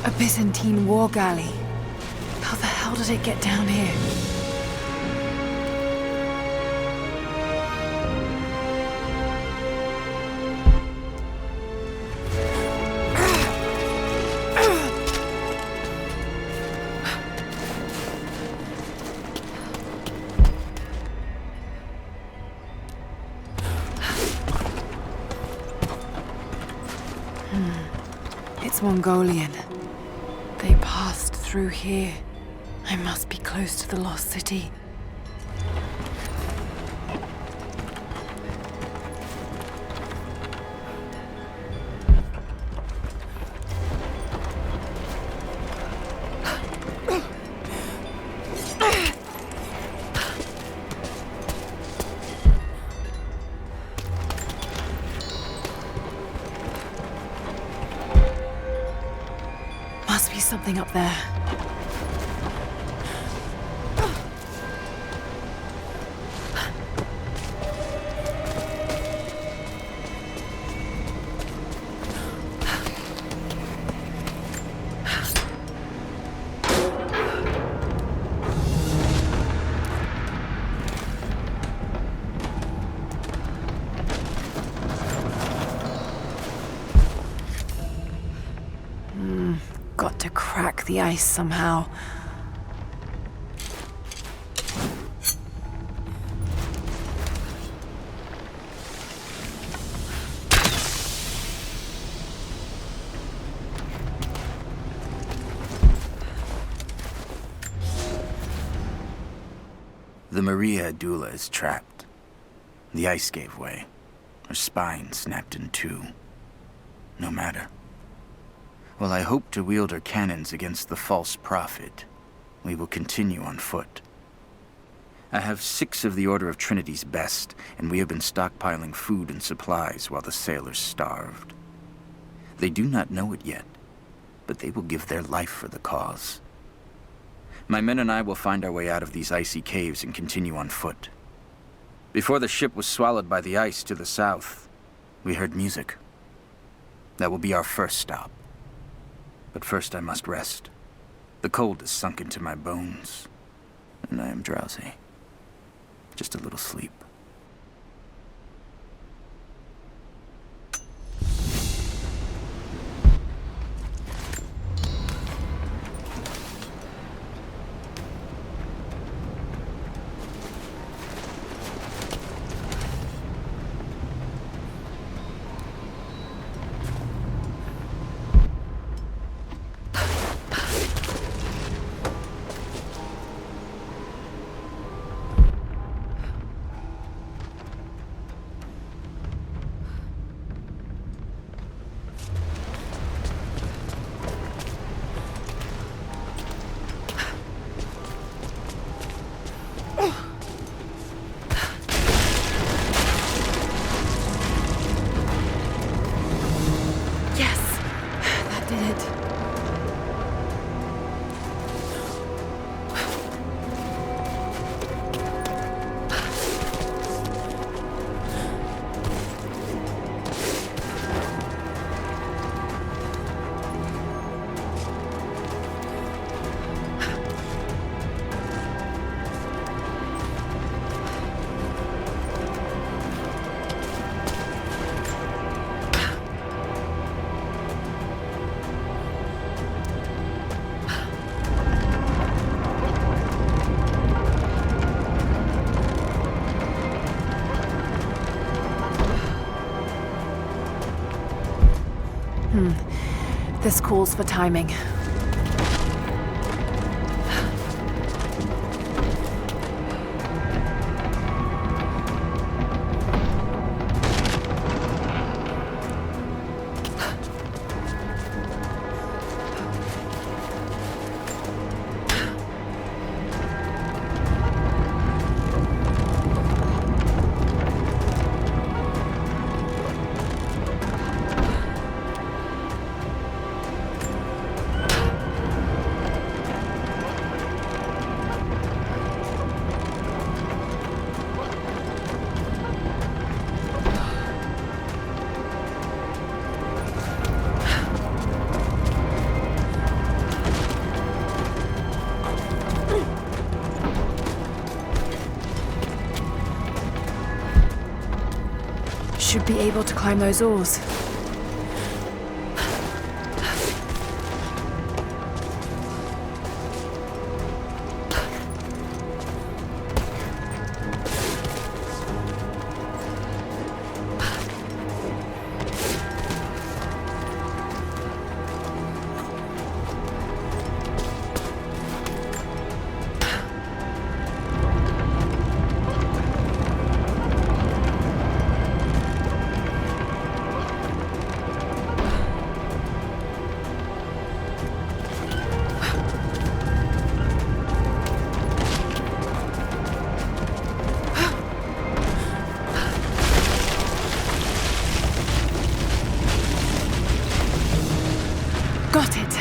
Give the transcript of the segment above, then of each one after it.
A Byzantine war galley. How the hell did it get down here? It's Mongolian. They passed through here. I must be close to the lost city. Must be something up there. Got to crack the ice somehow. The Maria Adula is trapped. The ice gave way. Her spine snapped in two. No matter. While I hope to wield her cannons against the false prophet, we will continue on foot. I have 6 of the Order of Trinity's best, and we have been stockpiling food and supplies while the sailors starved. They do not know it yet, but they will give their life for the cause. My men and I will find our way out of these icy caves and continue on foot. Before the ship was swallowed by the ice to the south, we heard music. That will be our first stop. But first I must rest. The cold has sunk into my bones, and I am drowsy. Just a little sleep. This calls for timing. should be able to climb those oars. Got it.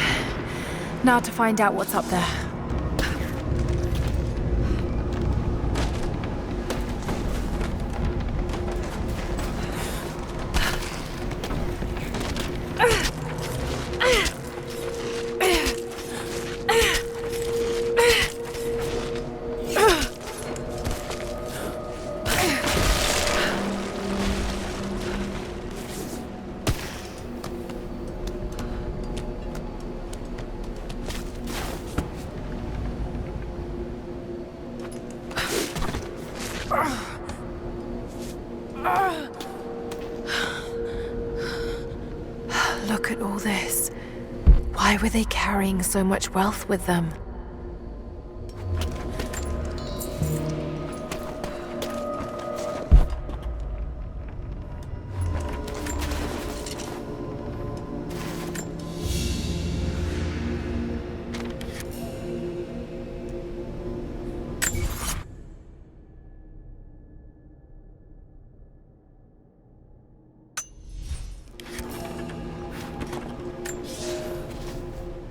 Now to find out what's up there. Look at all this. Why were they carrying so much wealth with them?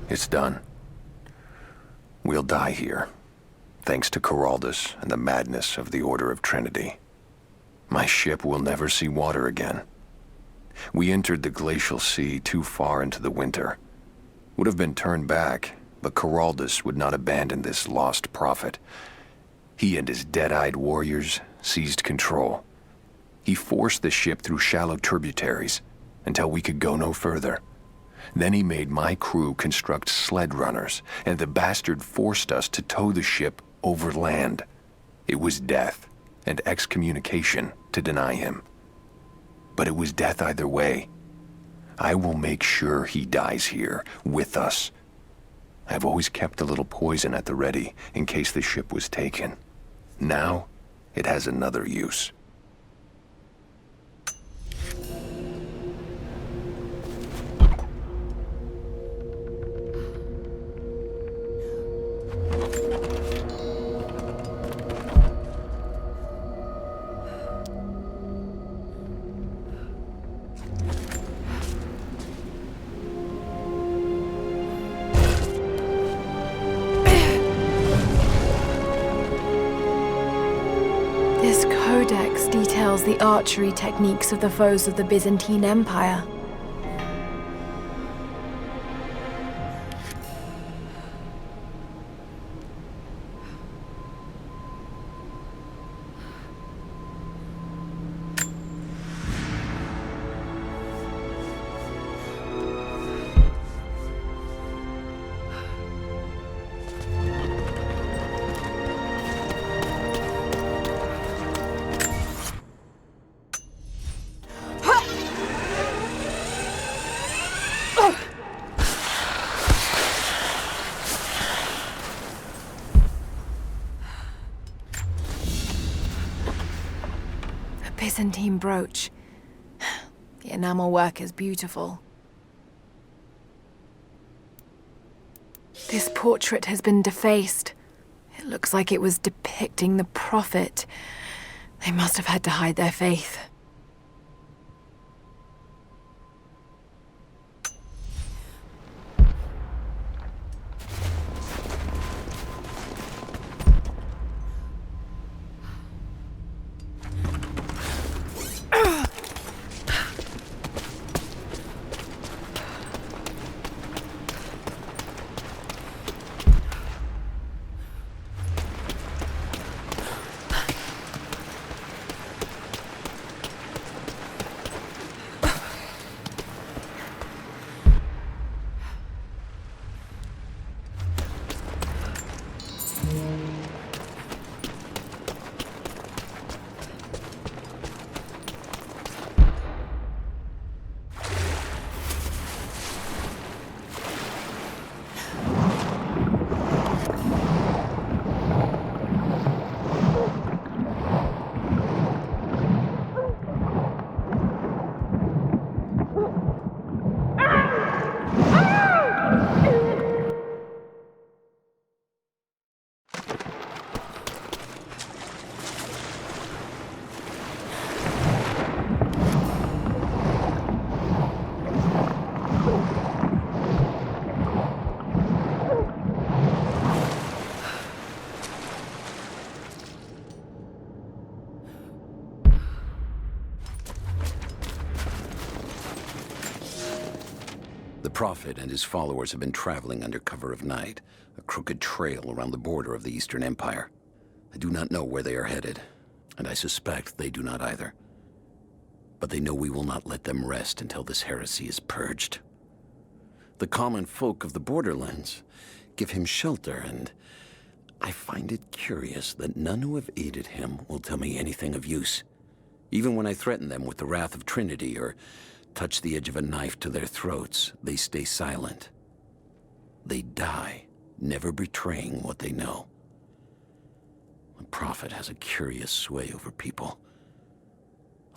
It's done. We'll die here, thanks to Coraldus and the madness of the Order of Trinity. My ship will never see water again. We entered the glacial sea too far into the winter. Would have been turned back, but Coraldus would not abandon this lost prophet. He and his dead-eyed warriors seized control. He forced the ship through shallow tributaries until we could go no further. Then he made my crew construct sled runners, and the bastard forced us to tow the ship over land. It was death and excommunication to deny him. But it was death either way. I will make sure he dies here, with us. I've always kept a little poison at the ready in case the ship was taken. Now, it has another use. This codex details the archery techniques of the foes of the Byzantine Empire. Byzantine brooch. The enamel work is beautiful. This portrait has been defaced. It looks like it was depicting the prophet. They must have had to hide their faith. The Prophet and his followers have been traveling under cover of night, a crooked trail around the border of the Eastern Empire. I do not know where they are headed, and I suspect they do not either. But they know we will not let them rest until this heresy is purged. The common folk of the borderlands give him shelter, and I find it curious that none who have aided him will tell me anything of use. Even when I threaten them with the wrath of Trinity or touch the edge of a knife to their throats, they stay silent. They die, never betraying what they know. The Prophet has a curious sway over people.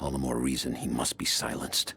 All the more reason he must be silenced.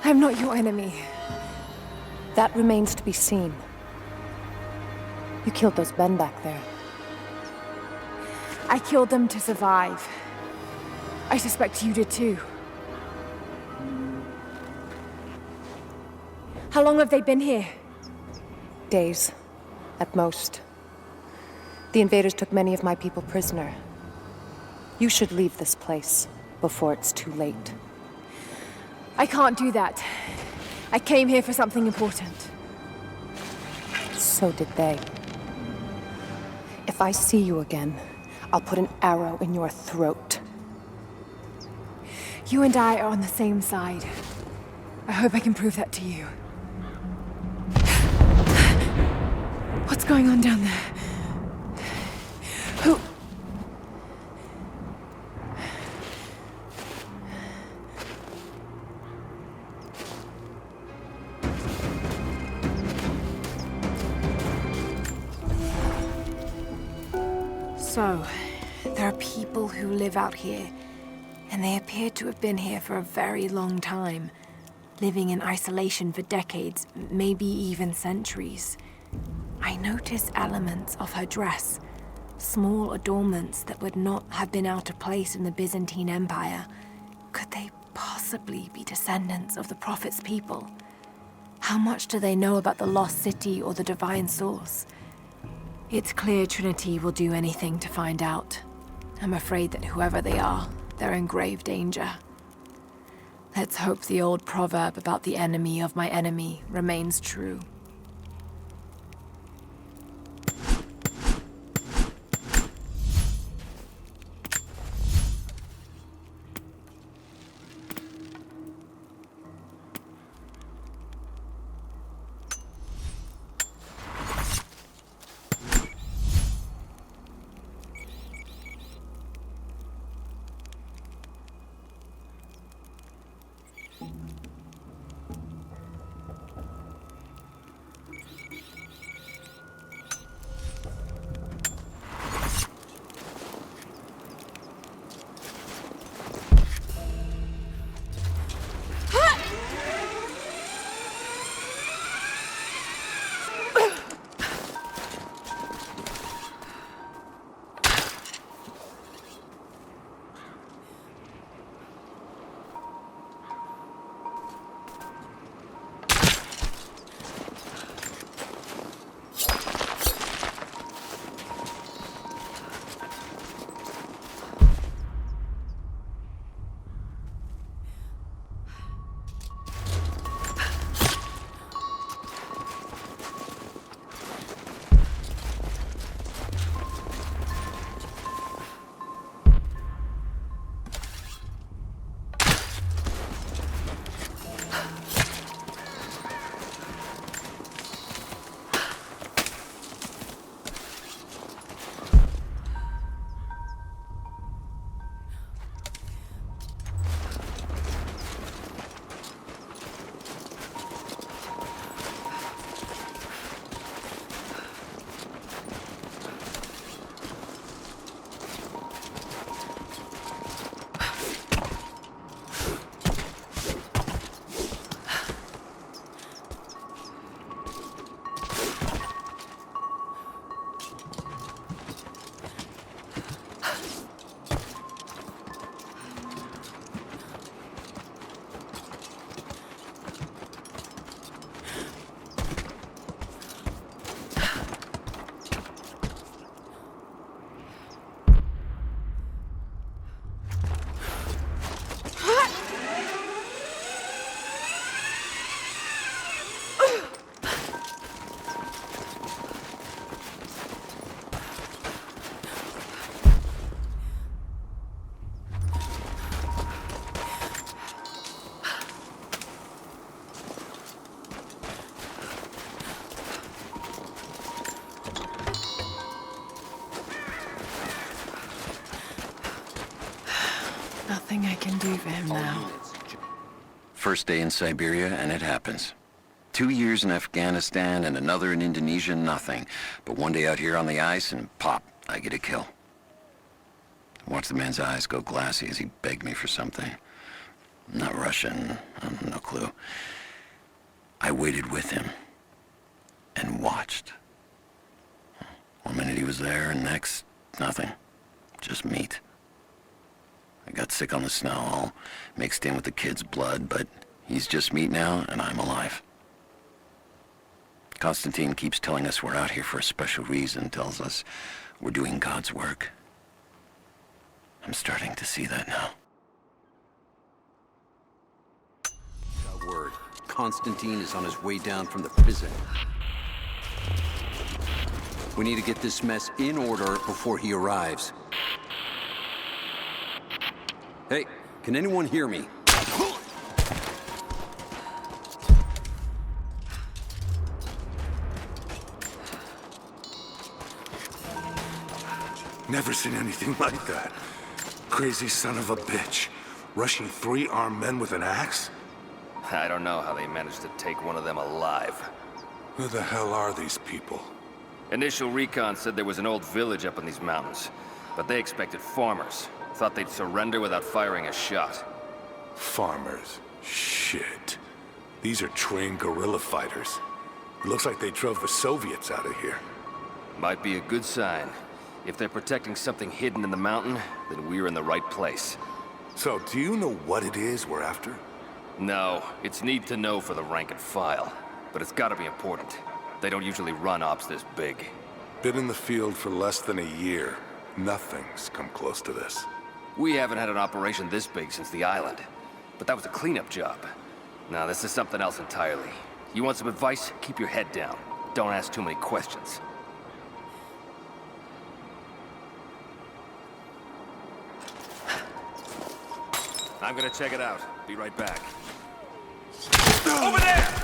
I'm not your enemy. That remains to be seen. You killed those men back there. I killed them to survive. I suspect you did too. How long have they been here? Days, at most. The invaders took many of my people prisoner. You should leave this place before it's too late. I can't do that. I came here for something important. So did they. If I see you again, I'll put an arrow in your throat. You and I are on the same side. I hope I can prove that to you. What's going on down there? Who... So, there are people who live out here, and they appear to have been here for a very long time, living in isolation for decades, maybe even centuries. I notice elements of her dress, small adornments that would not have been out of place in the Byzantine Empire. Could they possibly be descendants of the Prophet's people? How much do they know about the lost city or the divine source? It's clear Trinity will do anything to find out. I'm afraid that whoever they are, they're in grave danger. Let's hope the old proverb about the enemy of my enemy remains true. Nothing I can do for him now. First day in Siberia, and it happens. 2 years in Afghanistan and another in Indonesia, nothing. But one day out here on the ice, and pop, I get a kill. Watch the man's eyes go glassy as he begged me for something. Not Russian, no clue. I waited with him and watched. 1 minute he was there, and next, nothing. Just meat. I got sick on the snow, all mixed in with the kid's blood, but he's just meat now, and I'm alive. Constantine keeps telling us we're out here for a special reason, tells us we're doing God's work. I'm starting to see that now. Got word. Constantine is on his way down from the prison. We need to get this mess in order before he arrives. Hey, can anyone hear me? Never seen anything like that. Crazy son of a bitch. Rushing 3 armed men with an axe? I don't know how they managed to take one of them alive. Who the hell are these people? Initial recon said there was an old village up in these mountains, but they expected farmers. Thought they'd surrender without firing a shot. Farmers. Shit. These are trained guerrilla fighters. It looks like they drove the Soviets out of here. Might be a good sign. If they're protecting something hidden in the mountain, then we're in the right place. So, do you know what it is we're after? No, it's need to know for the rank and file. But it's gotta be important. They don't usually run ops this big. Been in the field for less than a year. Nothing's come close to this. We haven't had an operation this big since the island. But that was a cleanup job. Now this is something else entirely. You want some advice? Keep your head down. Don't ask too many questions. I'm gonna check it out. Be right back. Over there!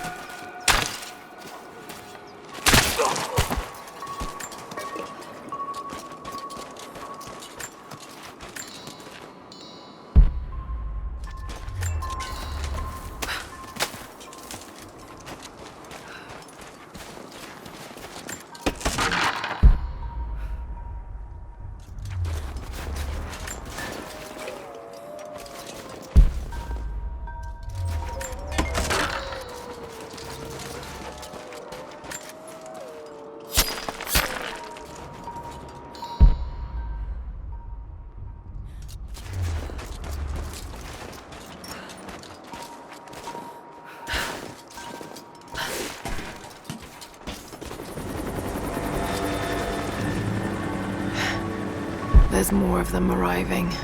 There's more of them arriving. Get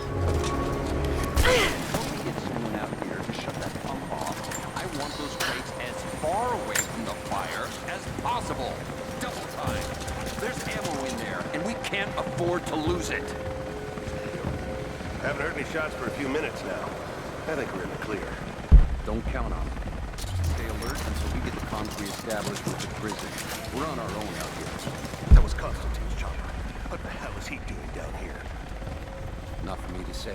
someone out here to shut that pump off. I want those crates as far away from the fire as possible. Double time. There's ammo in there, and we can't afford to lose it. Haven't heard any shots for a few minutes now. I think we're in the clear. Don't count on it. Stay alert until we get the comms reestablished with the prison. We're on our own out here. That was Constantine's chopper. What the hell is he doing down here? Not for me to say.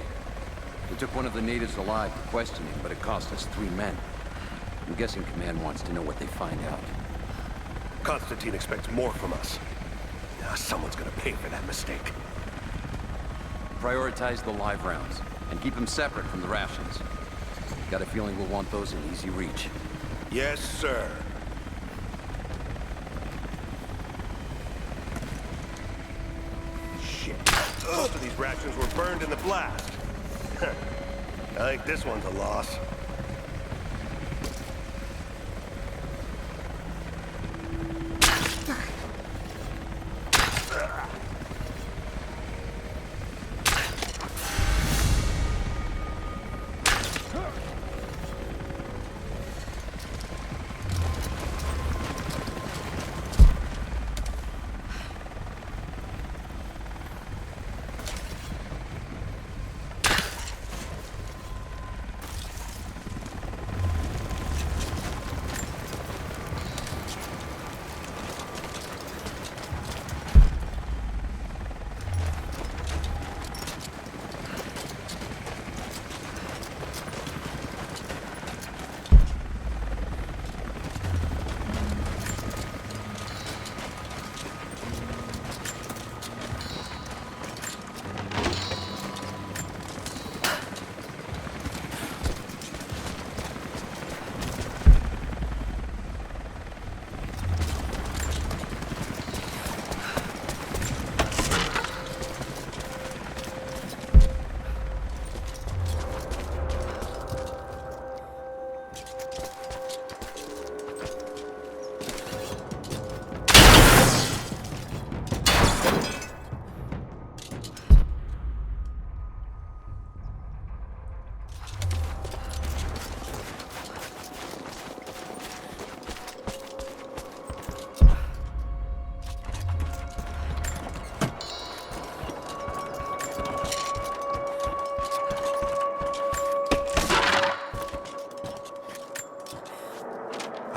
We took one of the natives alive for questioning, but it cost us 3 men. I'm guessing Command wants to know what they find out. Constantine expects more from us. Someone's gonna pay for that mistake. Prioritize the live rounds, and keep them separate from the rations. Got a feeling we'll want those in easy reach. Yes, sir. Shit. Most of these rations were burned in the blast. I think this one's a loss.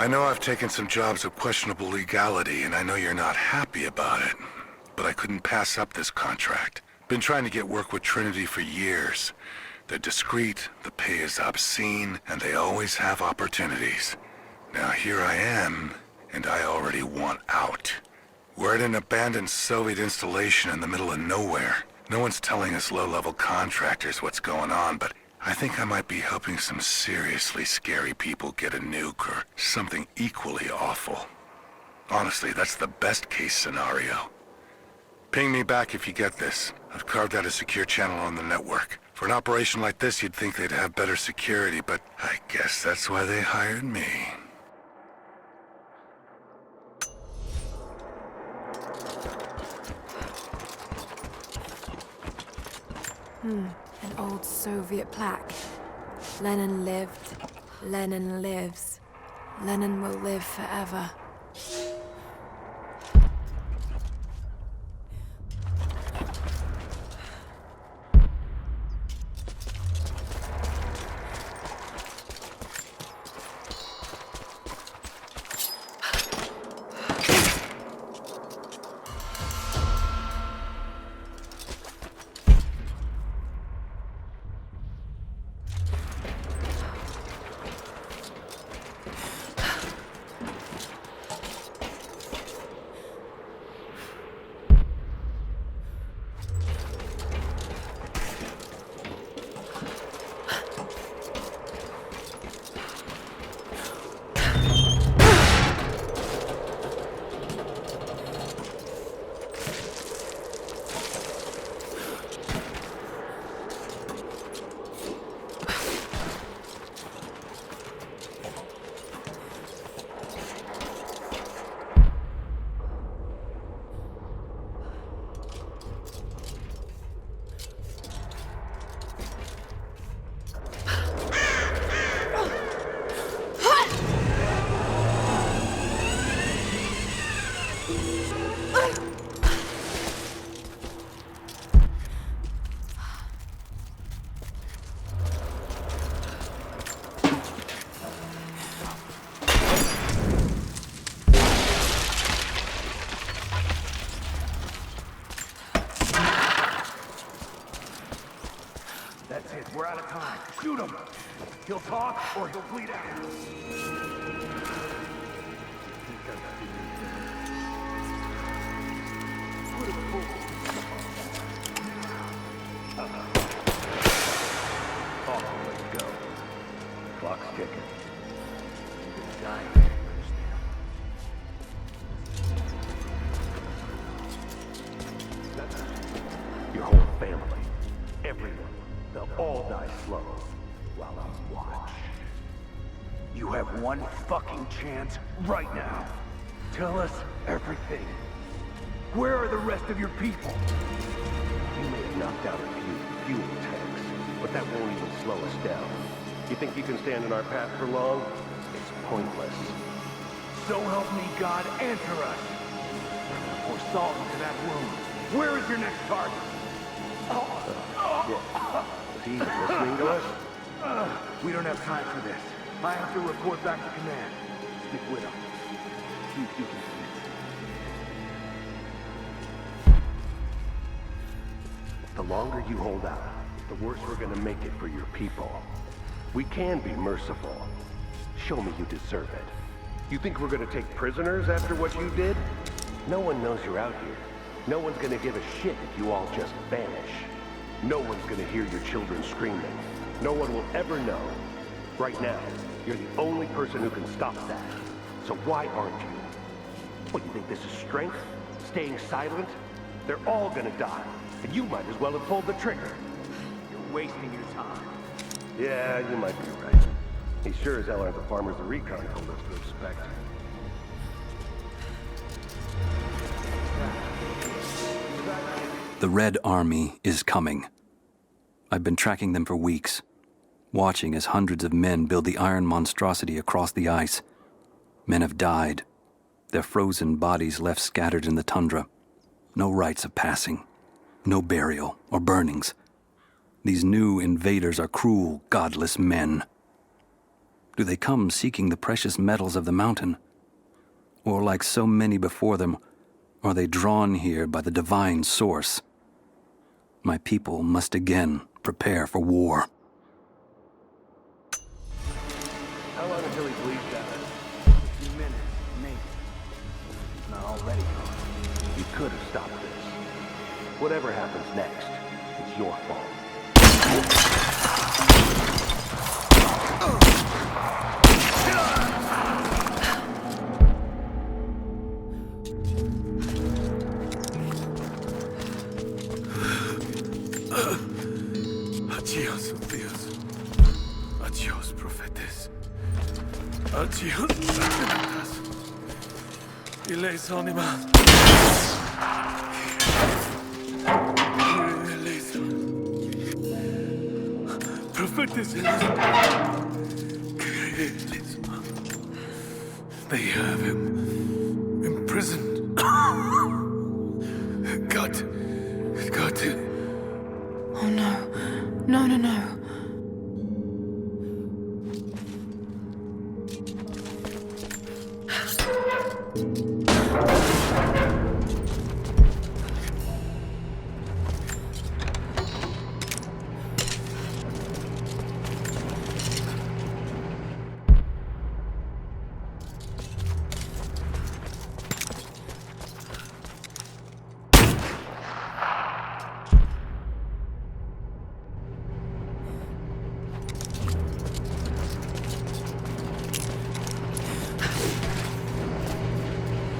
I know I've taken some jobs of questionable legality, and I know you're not happy about it. But I couldn't pass up this contract. Been trying to get work with Trinity for years. They're discreet, the pay is obscene, and they always have opportunities. Now here I am, and I already want out. We're at an abandoned Soviet installation in the middle of nowhere. No one's telling us low-level contractors what's going on, but I think I might be helping some seriously scary people get a nuke or something equally awful. Honestly, that's the best-case scenario. Ping me back if you get this. I've carved out a secure channel on the network. For an operation like this, you'd think they'd have better security, but I guess that's why they hired me. An old Soviet plaque. Lenin lived. Lenin lives. Lenin will live forever. That's it, we're out of time. Shoot him! He'll talk or he'll bleed out. Let's go. Clock's ticking. You're gonna die here, understand? Your whole family, everyone, they'll all die slow while I watch. You have one fucking chance right now. Tell us everything. Where are the rest of your people? You may have knocked out a few fuel tanks, but that won't even slow us down. You think you can stand in our path for long? It's pointless. So help me God, answer us! Pour salt into that wound. Where is your next target? Is he even listening to us? We don't have time for this. I have to report back to command. Stick with him. See if you can fix it. The longer you hold out, the worse we're gonna make it for your people. We can be merciful. Show me you deserve it. You think we're gonna take prisoners after what you did? No one knows you're out here. No one's gonna give a shit if you all just vanish. No one's gonna hear your children screaming. No one will ever know. Right now, you're the only person who can stop that. So why aren't you? What, you think this is strength? Staying silent? They're all gonna die, and you might as well have pulled the trigger. You're wasting your time. Yeah, you might be right. He sure as hell aren't the farmers the recon told us to expect. The Red Army is coming. I've been tracking them for weeks, watching as hundreds of men build the iron monstrosity across the ice. Men have died, their frozen bodies left scattered in the tundra. No rites of passing, no burial or burnings. These new invaders are cruel, godless men. Do they come seeking the precious metals of the mountain? Or like so many before them, are they drawn here by the divine source? My people must again prepare for war. How long until he bleeds out? A few minutes, maybe. It's not already gone. You could have stopped this. Whatever happens next, it's your fault. Adiós, Dios. Adiós, profetes. Adiós, profetas. Y les animas. Profetes. They have him imprisoned. Got to. Oh no. No, no, no.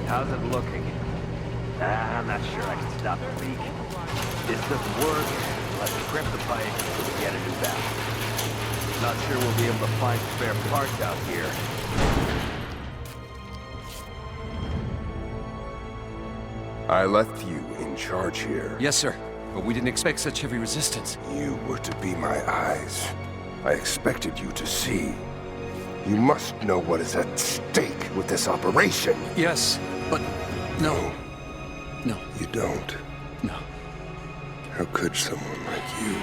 How's it looking? I'm not sure I can stop the leak. This doesn't work. Let's crimp the pipe and get it inbound. Not sure we'll be able to find spare parts out here. I left you in charge here. Yes, sir. But we didn't expect such heavy resistance. You were to be my eyes. I expected you to see. You must know what is at stake with this operation. Yes, but no. No. You don't. No. How could someone like you?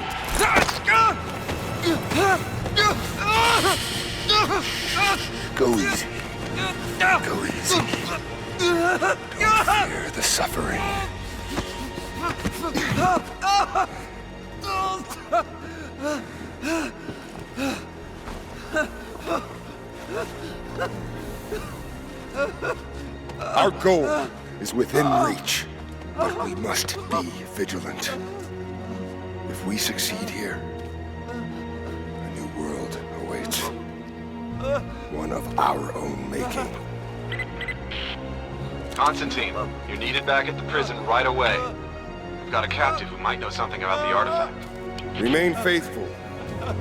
Go easy. Go easy. Don't fear the suffering. Our goal is within reach, but we must be vigilant. If we succeed here, a new world awaits. One of our own making. Constantine, you're needed back at the prison right away. We've got a captive who might know something about the artifact. Remain faithful.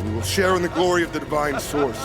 We will share in the glory of the divine source.